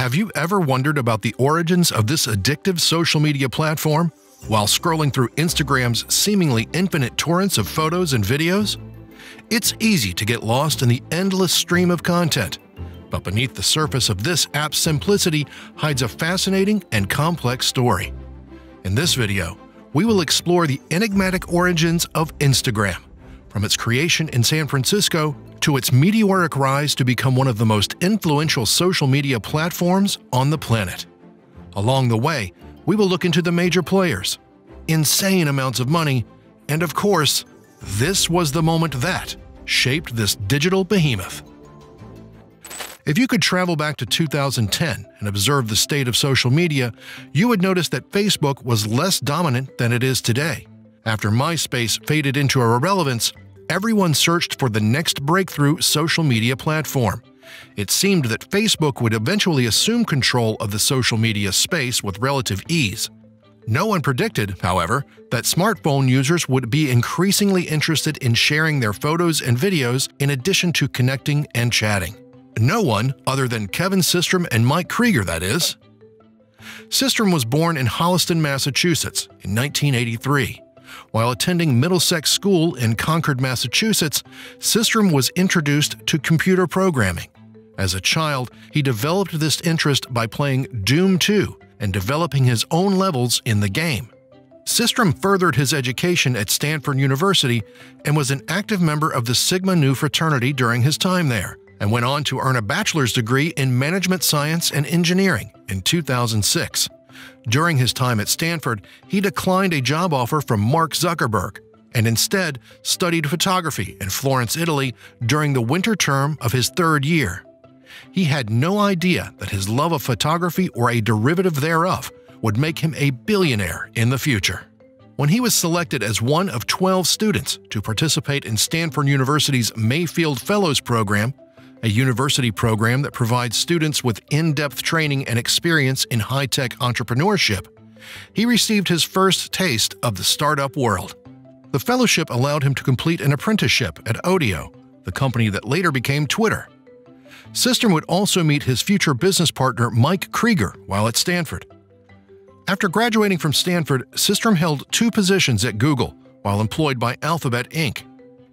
Have you ever wondered about the origins of this addictive social media platform while scrolling through Instagram's seemingly infinite torrents of photos and videos? It's easy to get lost in the endless stream of content, but beneath the surface of this app's simplicity hides a fascinating and complex story. In this video, we will explore the enigmatic origins of Instagram, from its creation in San Francisco to its meteoric rise to become one of the most influential social media platforms on the planet. Along the way, we will look into the major players, insane amounts of money, and of course, this was the moment that shaped this digital behemoth. If you could travel back to 2010 and observe the state of social media, you would notice that Facebook was less dominant than it is today. After MySpace faded into irrelevance, everyone searched for the next breakthrough social media platform. It seemed that Facebook would eventually assume control of the social media space with relative ease. No one predicted, however, that smartphone users would be increasingly interested in sharing their photos and videos in addition to connecting and chatting. No one other than Kevin Systrom and Mike Krieger, that is. Systrom was born in Holliston, Massachusetts in 1983. While attending Middlesex School in Concord, Massachusetts, Systrom was introduced to computer programming. As a child, he developed this interest by playing Doom 2 and developing his own levels in the game. Systrom furthered his education at Stanford University and was an active member of the Sigma Nu fraternity during his time there, and went on to earn a bachelor's degree in management science and engineering in 2006. During his time at Stanford, he declined a job offer from Mark Zuckerberg and instead studied photography in Florence, Italy during the winter term of his third year. He had no idea that his love of photography or a derivative thereof would make him a billionaire in the future. When he was selected as one of 12 students to participate in Stanford University's Mayfield Fellows Program, a university program that provides students with in-depth training and experience in high-tech entrepreneurship, he received his first taste of the startup world. The fellowship allowed him to complete an apprenticeship at Odeo, the company that later became Twitter. Systrom would also meet his future business partner Mike Krieger while at Stanford. After graduating from Stanford, Systrom held 2 positions at Google while employed by Alphabet Inc.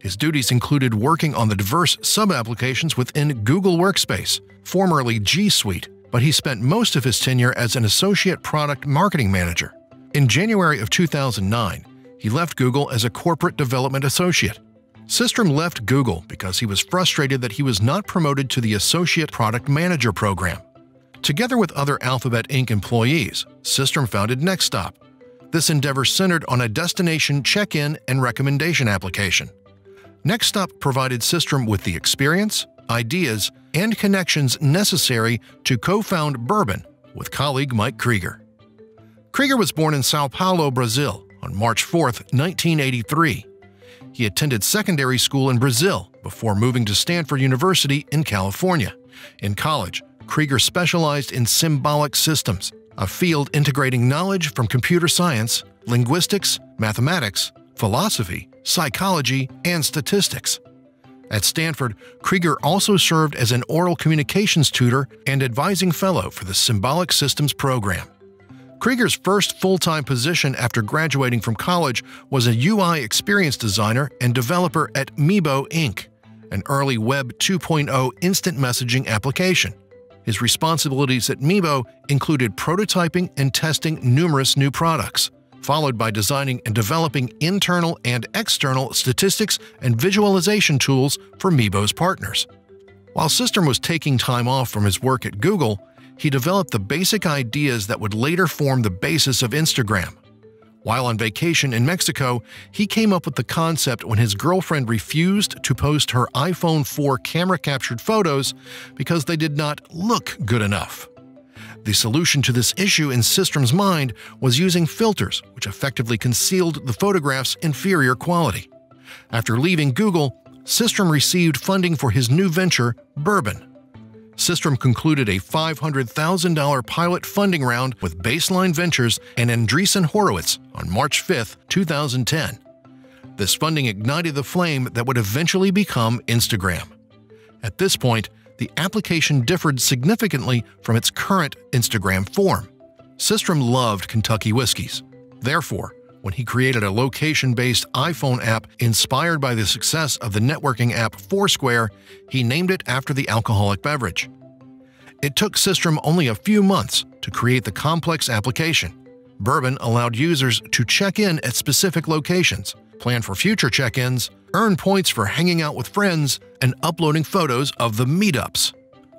His duties included working on the diverse sub-applications within Google Workspace, formerly G Suite, but he spent most of his tenure as an associate product marketing manager. In January of 2009, he left Google as a corporate development associate. Systrom left Google because he was frustrated that he was not promoted to the associate product manager program. Together with other Alphabet Inc. employees, Systrom founded Nextstop. This endeavor centered on a destination check-in and recommendation application. Nextstop provided Systrom with the experience, ideas, and connections necessary to co-found Bourbon with colleague Mike Krieger. Krieger was born in Sao Paulo, Brazil on March 4, 1983. He attended secondary school in Brazil before moving to Stanford University in California. In college, Krieger specialized in symbolic systems, a field integrating knowledge from computer science, linguistics, mathematics, philosophy, psychology, and statistics. At Stanford, Krieger also served as an oral communications tutor and advising fellow for the Symbolic Systems program. Krieger's first full-time position after graduating from college was a UI experience designer and developer at Meebo Inc., an early Web 2.0 instant messaging application. His responsibilities at Meebo included prototyping and testing numerous new products, followed by designing and developing internal and external statistics and visualization tools for Meebo's partners. While Systrom was taking time off from his work at Google, he developed the basic ideas that would later form the basis of Instagram. While on vacation in Mexico, he came up with the concept when his girlfriend refused to post her iPhone 4 camera-captured photos because they did not look good enough. The solution to this issue in Systrom's mind was using filters, which effectively concealed the photograph's inferior quality. After leaving Google, Systrom received funding for his new venture, Bourbon. Systrom concluded a $500,000 pilot funding round with Baseline Ventures and Andreessen Horowitz on March 5, 2010. This funding ignited the flame that would eventually become Instagram. At this point, the application differed significantly from its current Instagram form. Systrom loved Kentucky whiskeys. Therefore, when he created a location-based iPhone app inspired by the success of the networking app Foursquare, he named it after the alcoholic beverage. It took Systrom only a few months to create the complex application. Bourbon allowed users to check in at specific locations, plan for future check-ins, earn points for hanging out with friends, and uploading photos of the meetups.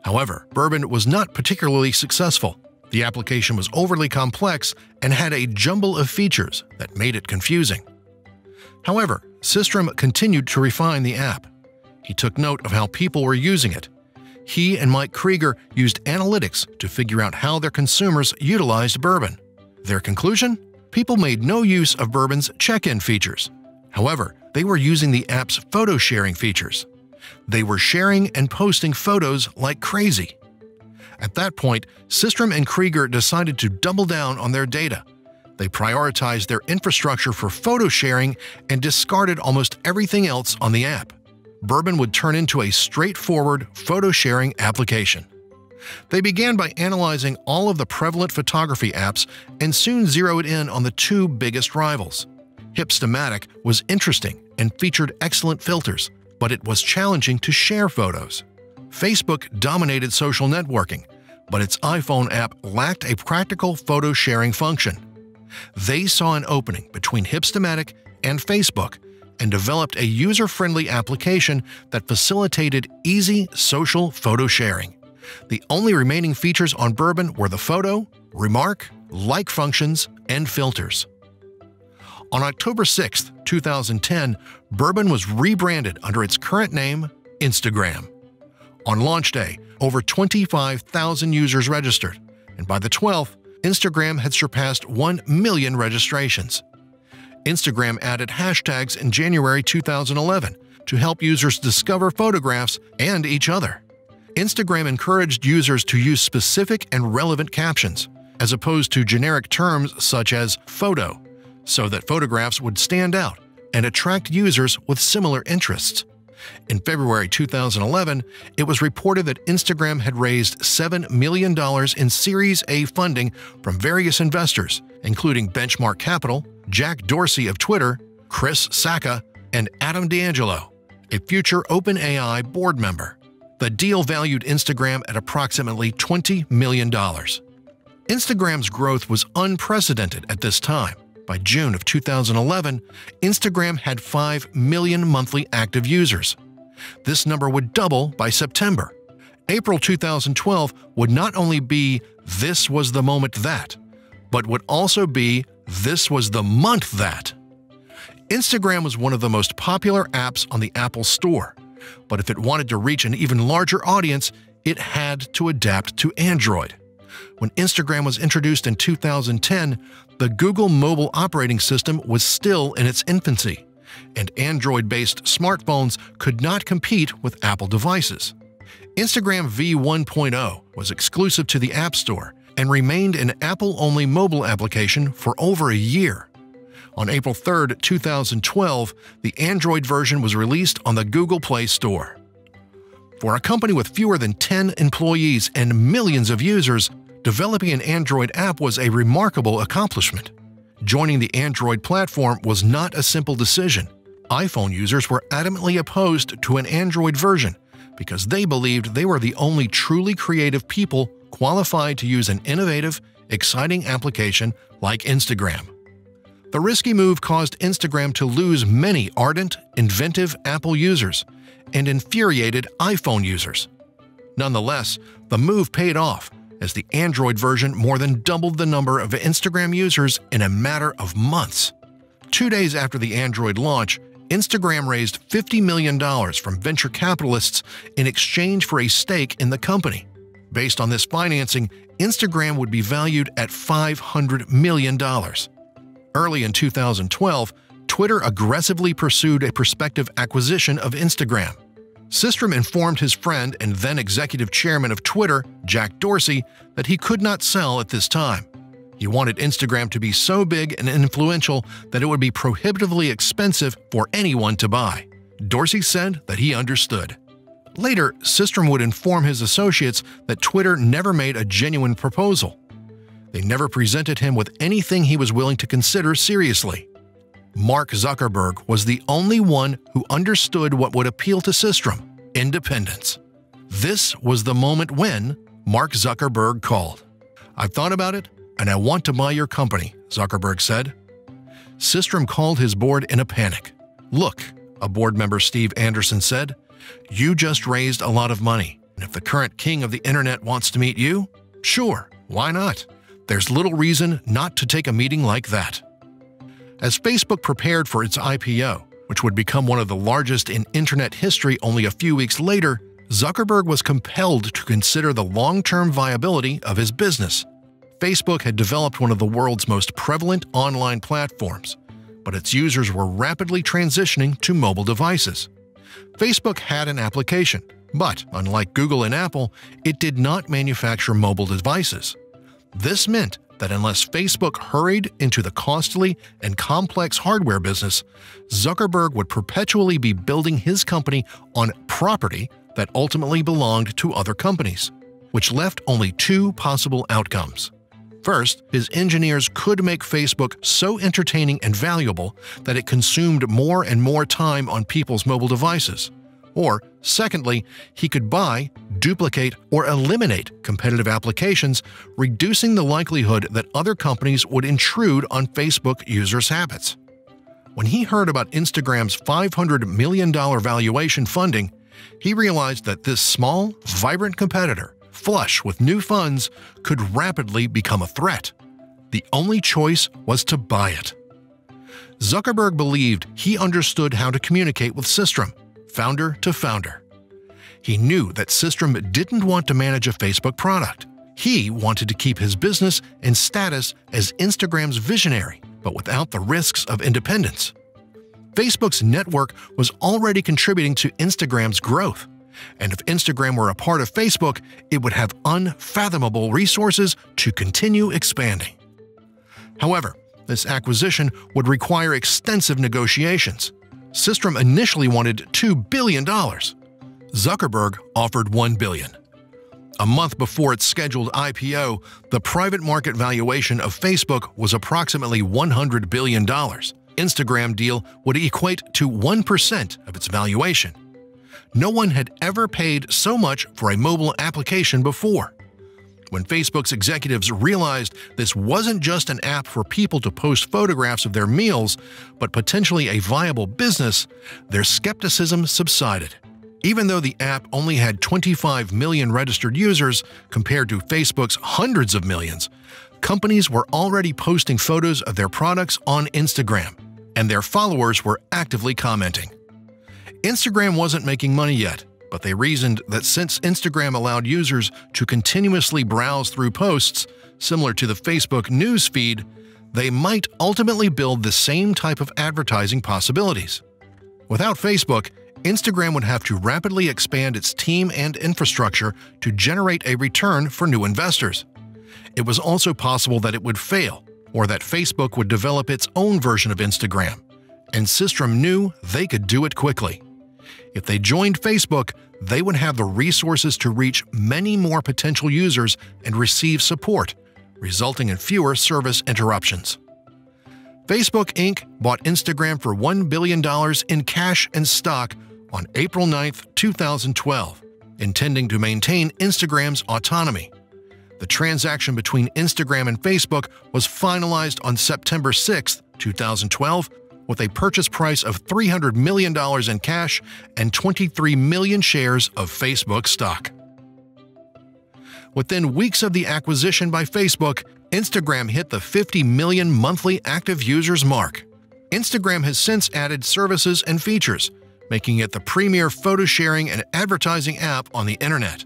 However, Bourbon was not particularly successful. The application was overly complex and had a jumble of features that made it confusing. However, Systrom continued to refine the app. He took note of how people were using it. He and Mike Krieger used analytics to figure out how their consumers utilized Bourbon. Their conclusion? People made no use of Bourbon's check-in features. However, they were using the app's photo sharing features. They were sharing and posting photos like crazy. At that point, Systrom and Krieger decided to double down on their data. They prioritized their infrastructure for photo sharing and discarded almost everything else on the app. Bourbon would turn into a straightforward photo sharing application. They began by analyzing all of the prevalent photography apps and soon zeroed in on the two biggest rivals. Hipstamatic was interesting and featured excellent filters, but it was challenging to share photos. Facebook dominated social networking, but its iPhone app lacked a practical photo sharing function. They saw an opening between Hipstamatic and Facebook and developed a user-friendly application that facilitated easy social photo sharing. The only remaining features on Bourbon were the photo, remark, like functions, and filters. On October 6, 2010, Bourbon was rebranded under its current name, Instagram. On launch day, over 25,000 users registered, and by the 12th, Instagram had surpassed 1 million registrations. Instagram added hashtags in January 2011 to help users discover photographs and each other. Instagram encouraged users to use specific and relevant captions, as opposed to generic terms such as photo, so that photographs would stand out and attract users with similar interests. In February 2011, it was reported that Instagram had raised $7 million in Series A funding from various investors, including Benchmark Capital, Jack Dorsey of Twitter, Chris Sacca, and Adam D'Angelo, a future OpenAI board member. The deal valued Instagram at approximately $20 million. Instagram's growth was unprecedented at this time. By June of 2011, Instagram had 5 million monthly active users. This number would double by September. April 2012 would not only be "this was the moment that," but would also be "this was the month that." Instagram was one of the most popular apps on the Apple Store, but if it wanted to reach an even larger audience, it had to adapt to Android. When Instagram was introduced in 2010, the Google mobile operating system was still in its infancy, and Android-based smartphones could not compete with Apple devices. Instagram v1.0 was exclusive to the App Store and remained an Apple-only mobile application for over a year. On April 3, 2012, the Android version was released on the Google Play Store. For a company with fewer than 10 employees and millions of users, developing an Android app was a remarkable accomplishment. Joining the Android platform was not a simple decision. iPhone users were adamantly opposed to an Android version because they believed they were the only truly creative people qualified to use an innovative, exciting application like Instagram. The risky move caused Instagram to lose many ardent, inventive Apple users and infuriated iPhone users. Nonetheless, the move paid off, as the Android version more than doubled the number of Instagram users in a matter of months. 2 days after the Android launch, Instagram raised $50 million from venture capitalists in exchange for a stake in the company. Based on this financing, Instagram would be valued at $500 million. Early in 2012, Twitter aggressively pursued a prospective acquisition of Instagram. Systrom informed his friend and then executive chairman of Twitter, Jack Dorsey, that he could not sell at this time. He wanted Instagram to be so big and influential that it would be prohibitively expensive for anyone to buy. Dorsey said that he understood. Later, Systrom would inform his associates that Twitter never made a genuine proposal. They never presented him with anything he was willing to consider seriously. Mark Zuckerberg was the only one who understood what would appeal to Systrom: independence. This was the moment when Mark Zuckerberg called. "I've thought about it, and I want to buy your company," Zuckerberg said. Systrom called his board in a panic. "Look," a board member Steve Anderson said, "you just raised a lot of money, and if the current king of the internet wants to meet you, sure, why not? There's little reason not to take a meeting like that." As Facebook prepared for its IPO, which would become one of the largest in internet history only a few weeks later, Zuckerberg was compelled to consider the long-term viability of his business. Facebook had developed one of the world's most prevalent online platforms, but its users were rapidly transitioning to mobile devices. Facebook had an application, but unlike Google and Apple, it did not manufacture mobile devices. This meant that unless Facebook hurried into the costly and complex hardware business, Zuckerberg would perpetually be building his company on property that ultimately belonged to other companies, which left only two possible outcomes. First, his engineers could make Facebook so entertaining and valuable that it consumed more and more time on people's mobile devices. Or, secondly, he could buy, duplicate, or eliminate competitive applications, reducing the likelihood that other companies would intrude on Facebook users' habits. When he heard about Instagram's $500 million valuation funding, he realized that this small, vibrant competitor, flush with new funds, could rapidly become a threat. The only choice was to buy it. Zuckerberg believed he understood how to communicate with Systrom, founder to founder. He knew that Systrom didn't want to manage a Facebook product. He wanted to keep his business and status as Instagram's visionary, but without the risks of independence. Facebook's network was already contributing to Instagram's growth, and if Instagram were a part of Facebook, it would have unfathomable resources to continue expanding. However, this acquisition would require extensive negotiations. Systrom initially wanted $2 billion. Zuckerberg offered $1 billion. A month before its scheduled IPO, the private market valuation of Facebook was approximately $100 billion. Instagram deal would equate to 1% of its valuation. No one had ever paid so much for a mobile application before. When Facebook's executives realized this wasn't just an app for people to post photographs of their meals, but potentially a viable business, their skepticism subsided. Even though the app only had 25 million registered users compared to Facebook's hundreds of millions, companies were already posting photos of their products on Instagram, and their followers were actively commenting. Instagram wasn't making money yet, but they reasoned that since Instagram allowed users to continuously browse through posts, similar to the Facebook news feed, they might ultimately build the same type of advertising possibilities. Without Facebook, Instagram would have to rapidly expand its team and infrastructure to generate a return for new investors. It was also possible that it would fail, or that Facebook would develop its own version of Instagram, and Systrom knew they could do it quickly. If they joined Facebook, they would have the resources to reach many more potential users and receive support, resulting in fewer service interruptions. Facebook Inc. bought Instagram for $1 billion in cash and stock on April 9, 2012, intending to maintain Instagram's autonomy. The transaction between Instagram and Facebook was finalized on September 6, 2012, with a purchase price of $300 million in cash and 23 million shares of Facebook stock. Within weeks of the acquisition by Facebook, Instagram hit the 50 million monthly active users mark. Instagram has since added services and features, making it the premier photo sharing and advertising app on the internet.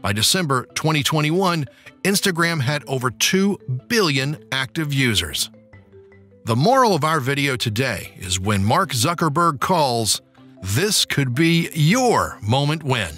By December 2021, Instagram had over 2 billion active users. The moral of our video today is when Mark Zuckerberg calls, this could be your moment when.